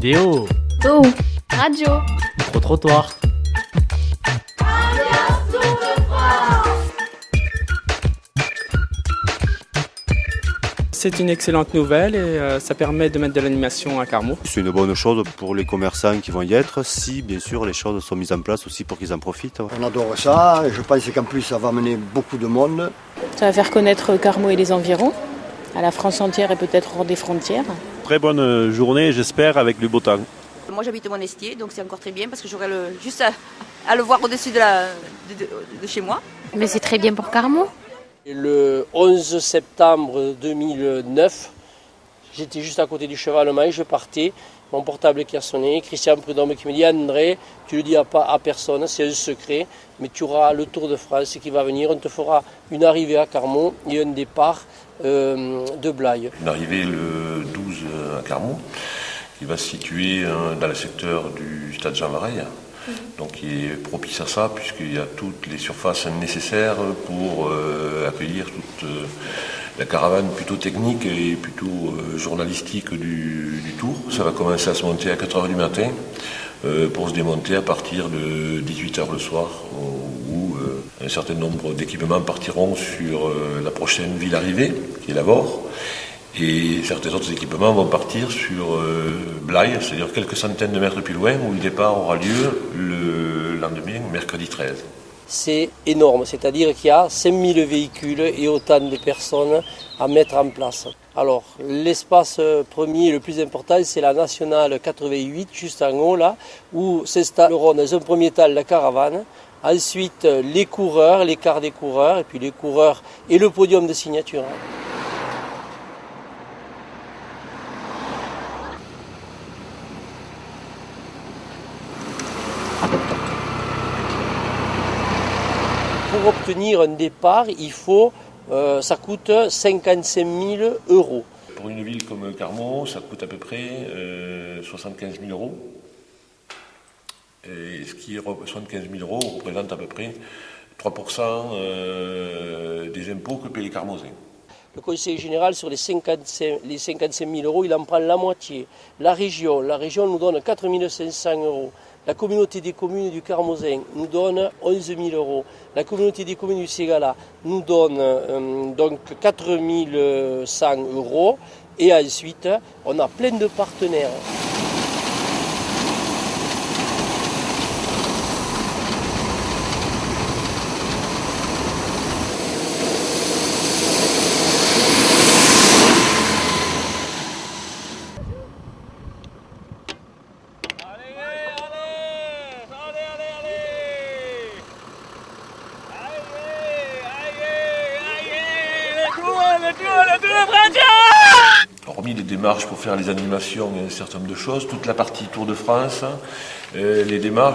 Vidéo. Oh. Radio. Micro-trottoir. C'est une excellente nouvelle et ça permet de mettre de l'animation à Carmaux. C'est une bonne chose pour les commerçants qui vont y être, si bien sûr les choses sont mises en place aussi pour qu'ils en profitent. On adore ça, je pense qu'en plus ça va amener beaucoup de monde. Ça va faire connaître Carmaux et les environs, à la France entière et peut-être hors des frontières. Très bonne journée, j'espère, avec du beau temps. Moi j'habite Monestier, donc c'est encore très bien parce que j'aurai juste à le voir au-dessus de chez moi. Mais c'est très bien pour Carmaux. Le 11 septembre 2009, j'étais juste à côté du chevalement, je partais, mon portable qui a sonné, Christian Prudhomme qui me dit « André, tu ne le dis à personne, c'est un secret, mais tu auras le Tour de France qui va venir, on te fera une arrivée à Carmaux et un départ de Blaye. » Une arrivée le 12 à Carmaux, qui va se situer dans le secteur du stade Jean Vareille. Donc qui est propice à ça, puisqu'il y a toutes les surfaces nécessaires pour accueillir toute la caravane plutôt technique et plutôt journalistique du Tour. Ça va commencer à se monter à 4h du matin pour se démonter à partir de 18h le soir, où un certain nombre d'équipements partiront sur la prochaine ville arrivée, qui est Lavore. Et certains autres équipements vont partir sur Blaye, c'est-à-dire quelques centaines de mètres plus loin, où le départ aura lieu le lendemain, mercredi 13. C'est énorme, c'est-à-dire qu'il y a 5000 véhicules et autant de personnes à mettre en place. Alors, l'espace premier, le plus important, c'est la nationale 88, juste en haut, là, où s'installeront dans un premier temps la caravane, ensuite les coureurs, les quarts des coureurs, et puis les coureurs et le podium de signature. Pour obtenir un départ, ça coûte 55 000 euros. Pour une ville comme Carmaux, ça coûte à peu près 75 000 euros. Et ce qui est 75 000 euros représente à peu près 3% des impôts que payent les Carmosiens. Le conseil général, sur les 55 000 euros, il en prend la moitié. La région nous donne 4 500 euros. La communauté des communes du Carmozin nous donne 11 000 euros. La communauté des communes du Ségala nous donne donc 4 100 euros. Et ensuite, on a plein de partenaires. Hormis les démarches pour faire les animations et un certain nombre de choses, toute la partie Tour de France, les démarches